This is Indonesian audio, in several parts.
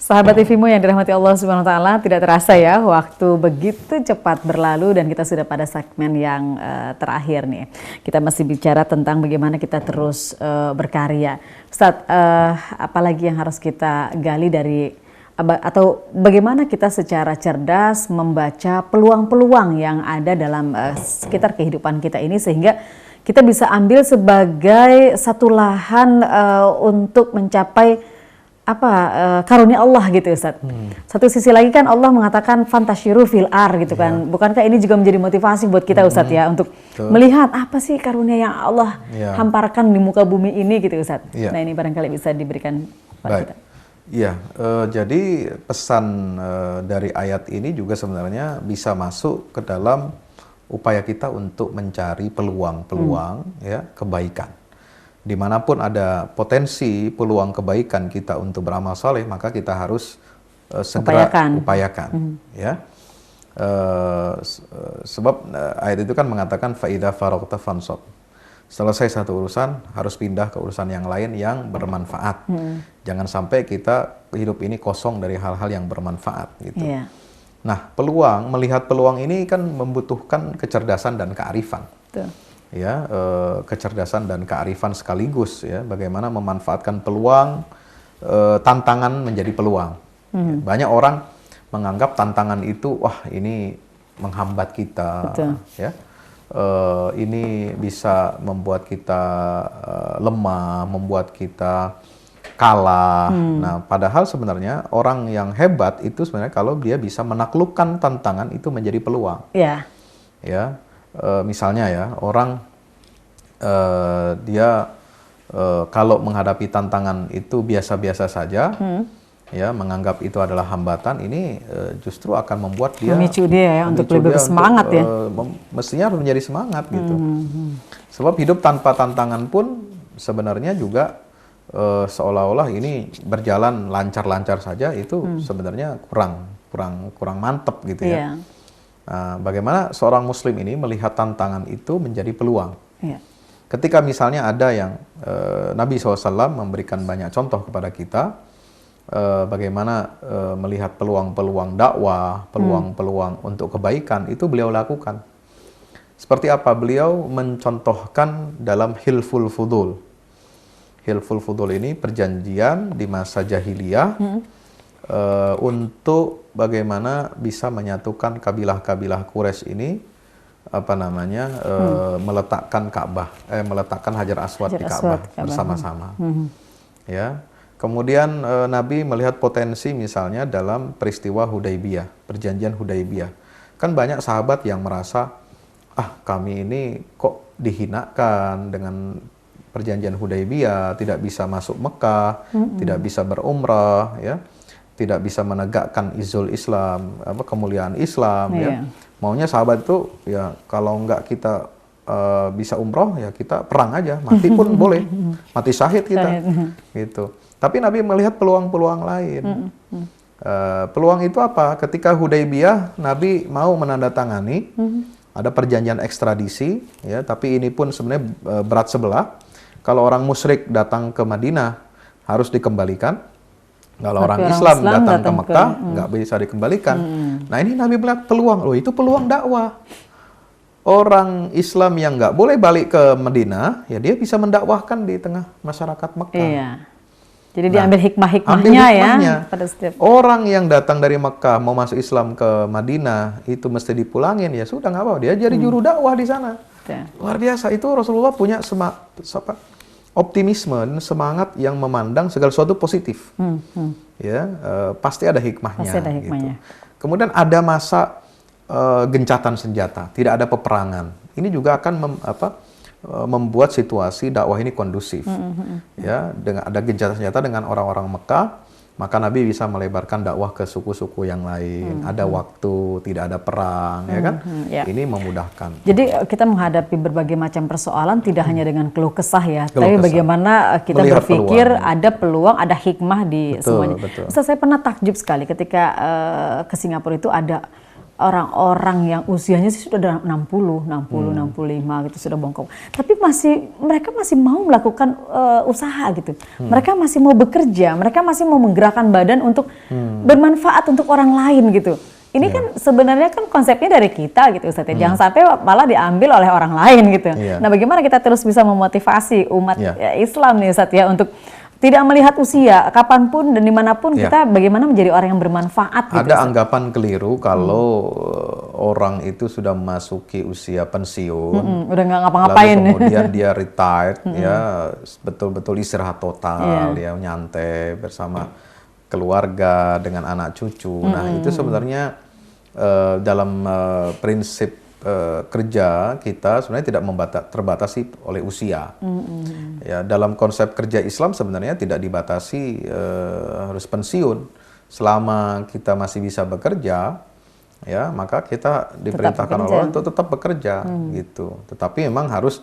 Sahabat TVmu yang dirahmati Allah Subhanahu wa taala, tidak terasa ya waktu begitu cepat berlalu dan kita sudah pada segmen yang terakhir nih. Kita masih bicara tentang bagaimana kita terus berkarya. Ustadz, apalagi yang harus kita gali dari atau bagaimana kita secara cerdas membaca peluang-peluang yang ada dalam sekitar kehidupan kita ini sehingga kita bisa ambil sebagai satu lahan untuk mencapai karunia Allah gitu Ustaz. Satu sisi lagi kan Allah mengatakan fantasyiru fil ar gitu kan. Bukankah ini juga menjadi motivasi buat kita Ustaz ya untuk melihat apa sih karunia yang Allah hamparkan di muka bumi ini gitu Ustaz. Nah ini barangkali bisa diberikan kepada kita. Iya, jadi pesan dari ayat ini juga sebenarnya bisa masuk ke dalam upaya kita untuk mencari peluang-peluang ya kebaikan. Dimanapun ada potensi peluang kebaikan kita untuk beramal saleh, maka kita harus segera upayakan. Ya. Sebab ayat itu kan mengatakan faida faragta fansab. Selesai satu urusan harus pindah ke urusan yang lain yang bermanfaat. Jangan sampai kita hidup ini kosong dari hal-hal yang bermanfaat gitu. Nah, melihat peluang ini kan membutuhkan kecerdasan dan kearifan. Ya, kecerdasan dan kearifan sekaligus ya, bagaimana memanfaatkan peluang, tantangan menjadi peluang. Banyak orang menganggap tantangan itu wah ini menghambat kita, ya, ini bisa membuat kita lemah, membuat kita kalah. Nah, padahal sebenarnya orang yang hebat itu sebenarnya kalau dia bisa menaklukkan tantangan itu menjadi peluang. Ya. Misalnya ya, orang dia kalau menghadapi tantangan itu biasa-biasa saja, ya menganggap itu adalah hambatan, ini justru akan membuat dia memicu dia ya untuk lebih bersemangat ya. Mestinya harus menjadi semangat gitu. Sebab hidup tanpa tantangan pun sebenarnya juga seolah-olah ini berjalan lancar-lancar saja, itu sebenarnya kurang mantep gitu ya. Nah, bagaimana seorang muslim ini melihat tantangan itu menjadi peluang. Ketika misalnya ada yang Nabi SAW memberikan banyak contoh kepada kita, bagaimana melihat peluang-peluang dakwah, peluang-peluang untuk kebaikan, itu beliau lakukan. Seperti apa? Beliau mencontohkan dalam Hilful Fudul. Hilful Fudul ini perjanjian di masa jahiliyah, untuk bagaimana bisa menyatukan kabilah-kabilah Quraisy ini meletakkan Ka'bah, meletakkan Hajar Aswad di Ka'bah bersama-sama. Ya. Kemudian Nabi melihat potensi misalnya dalam peristiwa Hudaybiyah, perjanjian Hudaybiyah. Kan banyak sahabat yang merasa kami ini kok dihinakan dengan perjanjian Hudaybiyah, tidak bisa masuk Mekah, tidak bisa berumrah, ya. Tidak bisa menegakkan izul Islam, kemuliaan Islam, ya. Maunya sahabat itu ya kalau enggak kita bisa umroh ya kita perang aja, mati pun boleh, mati syahid kita, gitu. Tapi Nabi melihat peluang-peluang lain. Peluang itu apa? Ketika Hudaybiyah, Nabi mau menandatangani, ada perjanjian ekstradisi, ya. Tapi ini pun sebenarnya berat sebelah. Kalau orang musyrik datang ke Madinah harus dikembalikan. Kalau orang Islam datang ke Mekah, nggak bisa dikembalikan. Nah ini Nabi melihat peluang, itu peluang dakwah. Orang Islam yang nggak boleh balik ke Madinah, ya dia bisa mendakwahkan di tengah masyarakat Mekah. Jadi diambil hikmah-hikmahnya ya. Pada setiap orang yang datang dari Mekah mau masuk Islam ke Madinah, itu mesti dipulangin, ya sudah nggak apa-apa. Dia jadi juru dakwah di sana. Luar biasa, itu Rasulullah punya optimisme dan semangat yang memandang segala sesuatu positif. Ya, pasti ada hikmahnya. Gitu. Kemudian ada masa gencatan senjata, tidak ada peperangan. Ini juga akan membuat situasi dakwah ini kondusif. Ya, dengan ada gencatan senjata dengan orang-orang Mekah, maka Nabi bisa melebarkan dakwah ke suku-suku yang lain. Ada waktu, tidak ada perang, ya kan? Ini memudahkan. Jadi kita menghadapi berbagai macam persoalan tidak hanya dengan keluh kesah ya, tapi bagaimana kita melihat berpikir peluang. Ada peluang, ada hikmah di semuanya. Ustaz, saya pernah takjub sekali ketika ke Singapura itu ada orang-orang yang usianya sih sudah 60, 65 gitu sudah bongkok. Tapi mereka masih mau melakukan usaha gitu. Mereka masih mau bekerja, mereka masih mau menggerakkan badan untuk bermanfaat untuk orang lain gitu. Ini kan sebenarnya kan konsepnya dari kita gitu Ustaz ya. Jangan sampai malah diambil oleh orang lain gitu. Nah, bagaimana kita terus bisa memotivasi umat Islam nih Ustaz ya untuk tidak melihat usia, kapanpun dan dimanapun kita bagaimana menjadi orang yang bermanfaat gitu. Ada anggapan keliru kalau orang itu sudah memasuki usia pensiun, udah nggak ngapa-ngapain. Lalu kemudian dia retired, ya betul-betul istirahat total, ya nyantai bersama keluarga dengan anak cucu. Nah itu sebenarnya dalam prinsip kerja kita sebenarnya tidak terbatasi oleh usia. Ya, dalam konsep kerja Islam sebenarnya tidak dibatasi harus pensiun. Selama kita masih bisa bekerja, ya maka kita diperintahkan oleh Allah untuk tetap bekerja gitu. Tetapi memang harus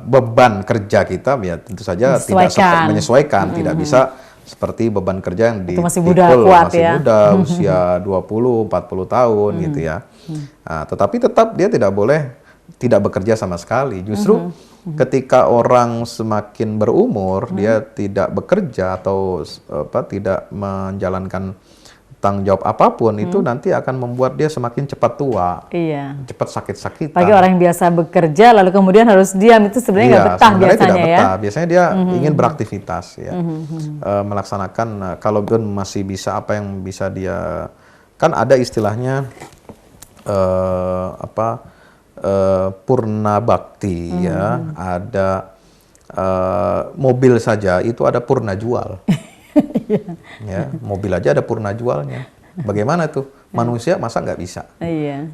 beban kerja kita ya tentu saja tidak menyesuaikan, tidak bisa seperti beban kerja yang masih muda, usia 20, 40 tahun gitu ya. Nah, tetapi tetap dia tidak boleh tidak bekerja sama sekali. Justru ketika orang semakin berumur, dia tidak bekerja atau tidak menjalankan tanggung jawab apapun, itu nanti akan membuat dia semakin cepat tua, cepat sakit-sakitan. Bagi orang yang biasa bekerja lalu kemudian harus diam, itu sebenarnya nggak betah biasanya tidak betah. Biasanya dia ingin beraktivitas ya, melaksanakan kalau masih bisa apa yang bisa dia, kan ada istilahnya purna bakti ya, ada mobil saja itu ada purna jual. Ya, mobil aja ada purna jualnya. Bagaimana tuh? Manusia masa nggak bisa?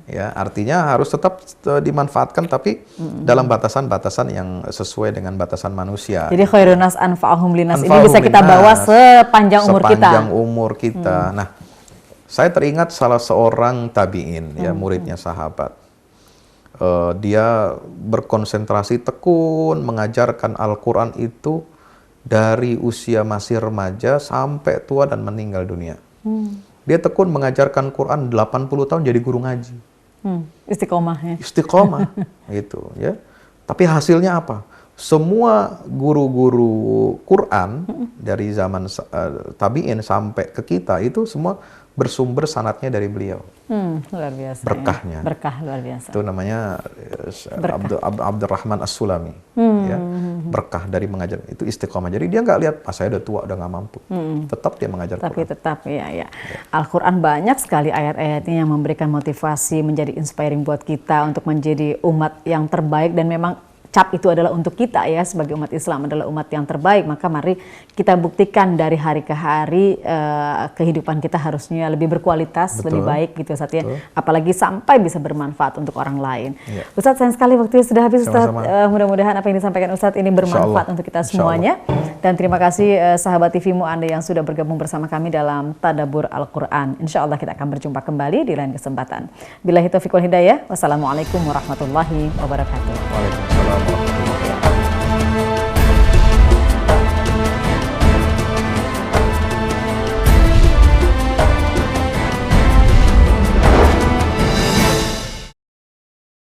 Ya, artinya harus tetap dimanfaatkan tapi dalam batasan-batasan yang sesuai dengan batasan manusia. Jadi khairun nas anfa'uhum linnas ini bisa kita bawa sepanjang umur kita. Nah, saya teringat salah seorang tabi'in, ya muridnya sahabat. Dia berkonsentrasi tekun mengajarkan Al-Quran itu dari usia masih remaja sampai tua dan meninggal dunia. Dia tekun mengajarkan Quran 80 tahun jadi guru ngaji. Istiqomah ya. Istiqomah gitu ya. Tapi hasilnya apa? Semua guru-guru Quran dari zaman tabi'in sampai ke kita itu semua bersumber sanadnya dari beliau. Luar biasa. Berkahnya. Berkah luar biasa. Itu namanya Abdurrahman As-Sulami. Ya. Berkah dari mengajar. Itu istiqomah. Jadi dia nggak lihat, saya udah tua, udah nggak mampu. Tetap dia mengajar Quran. Tapi tetap, ya. Al-Quran banyak sekali ayat-ayatnya yang memberikan motivasi, menjadi inspiring buat kita untuk menjadi umat yang terbaik, dan memang cap itu adalah untuk kita ya, sebagai umat Islam adalah umat yang terbaik. Maka mari kita buktikan dari hari ke hari kehidupan kita harusnya lebih berkualitas, lebih baik gitu Ustaz ya. Apalagi sampai bisa bermanfaat untuk orang lain. Ustaz, sayang sekali waktunya sudah habis Ustaz. Mudah-mudahan apa yang disampaikan Ustaz ini bermanfaat untuk kita semuanya. Dan terima kasih sahabat TV-mu Anda yang sudah bergabung bersama kami dalam Tadabbur Al-Quran. Insya Allah kita akan berjumpa kembali di lain kesempatan. Billahi taufiq wal hidayah. Wassalamualaikum warahmatullahi wabarakatuh. Waalaikumsalam.